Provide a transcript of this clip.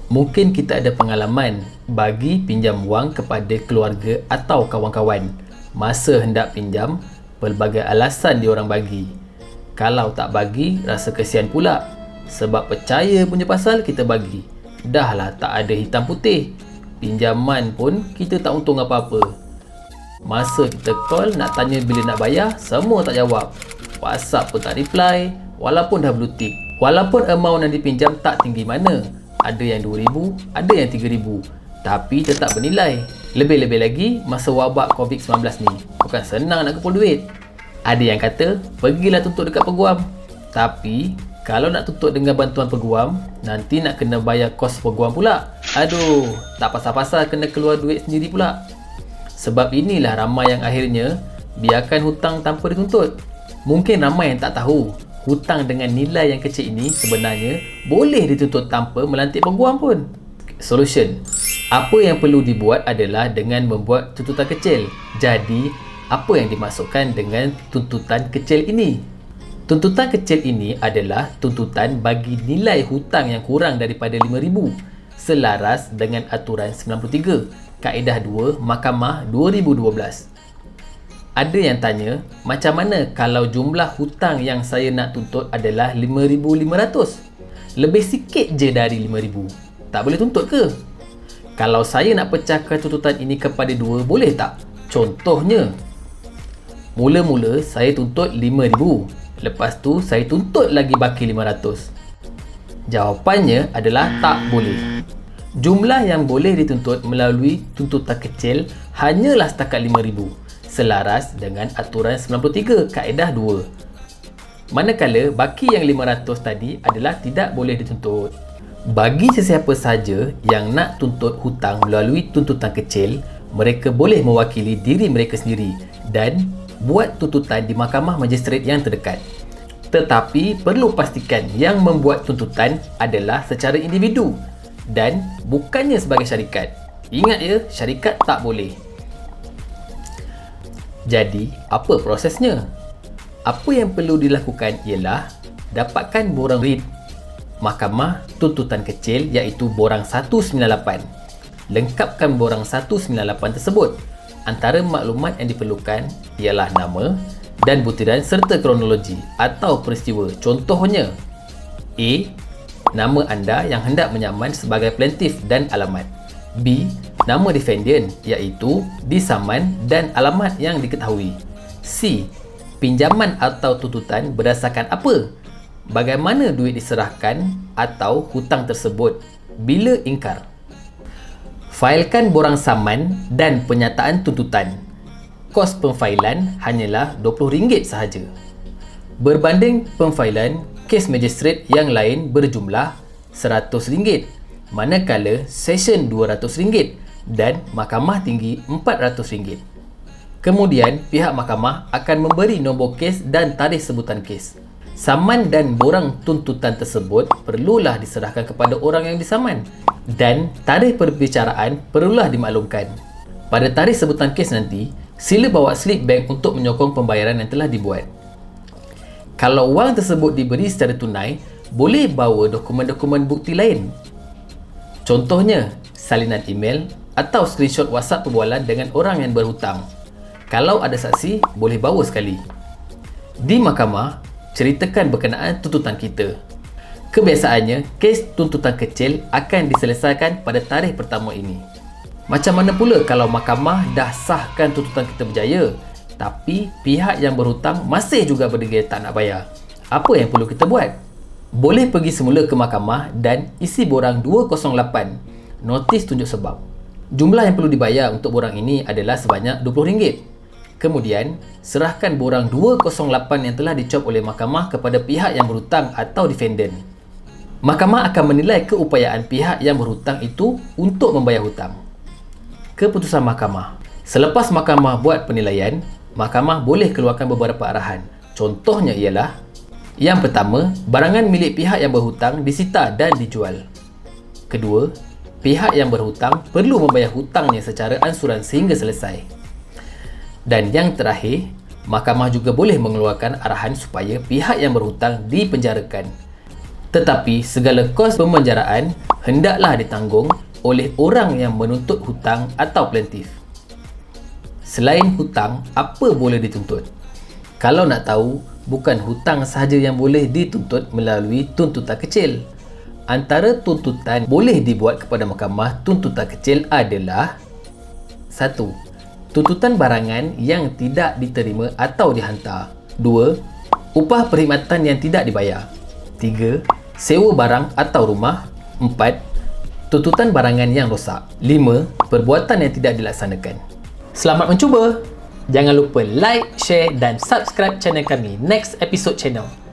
Mungkin kita ada pengalaman bagi pinjam wang kepada keluarga atau kawan-kawan. Masa hendak pinjam, pelbagai alasan diorang bagi. Kalau tak bagi, rasa kesian pula. Sebab percaya punya pasal kita bagi. Dah lah tak ada hitam putih. Pinjaman pun kita tak untung apa-apa. Masa kita call nak tanya bila nak bayar, semua tak jawab. WhatsApp pun tak reply, walaupun dah blue tick. Walaupun amount yang dipinjam tak tinggi mana. Ada yang RM2,000, ada yang RM3,000. Tapi tetap bernilai. Lebih-lebih lagi masa wabak COVID-19 ni. Bukan senang nak kumpul duit. Ada yang kata, pergilah tuntut dekat peguam. Tapi, kalau nak tuntut dengan bantuan peguam, nanti nak kena bayar kos peguam pula. Aduh, tak pasal-pasal kena keluar duit sendiri pula. Sebab inilah ramai yang akhirnya biarkan hutang tanpa dituntut. Mungkin ramai yang tak tahu, hutang dengan nilai yang kecil ini sebenarnya boleh dituntut tanpa melantik peguam pun. Solution. Apa yang perlu dibuat adalah dengan membuat tuntutan kecil. Jadi, apa yang dimaksudkan dengan tuntutan kecil ini? Tuntutan kecil ini adalah tuntutan bagi nilai hutang yang kurang daripada RM5,000 selaras dengan aturan 93, Kaedah 2 Mahkamah 2012. Ada yang tanya, macam mana kalau jumlah hutang yang saya nak tuntut adalah RM5,500? Lebih sikit je dari RM5,000. Tak boleh tuntut ke? Kalau saya nak pecahkan tuntutan ini kepada dua, boleh tak? Contohnya, mula-mula saya tuntut RM5,000. Lepas tu saya tuntut lagi baki RM500. Jawapannya adalah tak boleh. Jumlah yang boleh dituntut melalui tuntutan kecil hanyalah setakat RM5,000. Selaras dengan aturan 93 Kaedah 2. Manakala baki yang RM500 tadi adalah tidak boleh dituntut. Bagi sesiapa sahaja yang nak tuntut hutang melalui tuntutan kecil, mereka boleh mewakili diri mereka sendiri dan buat tuntutan di mahkamah magistrate yang terdekat. Tetapi perlu pastikan yang membuat tuntutan adalah secara individu dan bukannya sebagai syarikat. Ingat ya, syarikat tak boleh. Jadi, apa prosesnya? Apa yang perlu dilakukan ialah dapatkan borang RIT Mahkamah Tuntutan Kecil iaitu borang 198. Lengkapkan borang 198 tersebut. Antara maklumat yang diperlukan ialah nama dan butiran serta kronologi atau peristiwa. Contohnya, A. Nama anda yang hendak menyaman sebagai plaintiff dan alamat. B. Nama defendant iaitu disaman dan alamat yang diketahui. C. Pinjaman atau tuntutan berdasarkan apa? Bagaimana duit diserahkan atau hutang tersebut? Bila ingkar? Failkan borang saman dan penyataan tuntutan. Kos pemfailan hanyalah RM20 sahaja. Berbanding pemfailan, kes magistrate yang lain berjumlah RM100, manakala session RM200 dan mahkamah tinggi RM400. Kemudian, pihak mahkamah akan memberi nombor kes dan tarikh sebutan kes. Saman dan borang tuntutan tersebut perlulah diserahkan kepada orang yang disaman dan tarikh perbicaraan perlulah dimaklumkan. Pada tarikh sebutan kes nanti, sila bawa slip bank untuk menyokong pembayaran yang telah dibuat. Kalau wang tersebut diberi secara tunai, boleh bawa dokumen-dokumen bukti lain. Contohnya, salinan email atau screenshot WhatsApp perbualan dengan orang yang berhutang. Kalau ada saksi, boleh bawa sekali. Di mahkamah, ceritakan berkenaan tuntutan kita. Kebiasaannya, kes tuntutan kecil akan diselesaikan pada tarikh pertama ini. Macam mana pula kalau mahkamah dah sahkan tuntutan kita berjaya, tapi pihak yang berhutang masih juga berdegil tak nak bayar? Apa yang perlu kita buat? Boleh pergi semula ke mahkamah dan isi borang 208, notis tunjuk sebab. Jumlah yang perlu dibayar untuk borang ini adalah sebanyak RM20. Kemudian, serahkan borang 208 yang telah dicop oleh mahkamah kepada pihak yang berhutang atau defendant. Mahkamah akan menilai keupayaan pihak yang berhutang itu untuk membayar hutang. Keputusan mahkamah. Selepas mahkamah buat penilaian, mahkamah boleh keluarkan beberapa arahan. Contohnya ialah, yang pertama, barangan milik pihak yang berhutang disita dan dijual. Kedua, pihak yang berhutang perlu membayar hutangnya secara ansuran sehingga selesai. Dan yang terakhir, mahkamah juga boleh mengeluarkan arahan supaya pihak yang berhutang dipenjarakan. Tetapi segala kos pemenjaraan hendaklah ditanggung oleh orang yang menuntut hutang atau plaintiff. Selain hutang, apa boleh dituntut? Kalau nak tahu, bukan hutang sahaja yang boleh dituntut melalui tuntutan kecil. Antara tuntutan boleh dibuat kepada mahkamah tuntutan kecil adalah: 1. Tuntutan barangan yang tidak diterima atau dihantar. 2. Upah perkhidmatan yang tidak dibayar. 3. Sewa barang atau rumah. 4. Tuntutan barangan yang rosak. 5. Perbuatan yang tidak dilaksanakan. Selamat mencuba! Jangan lupa like, share dan subscribe channel kami Next Episode Channel.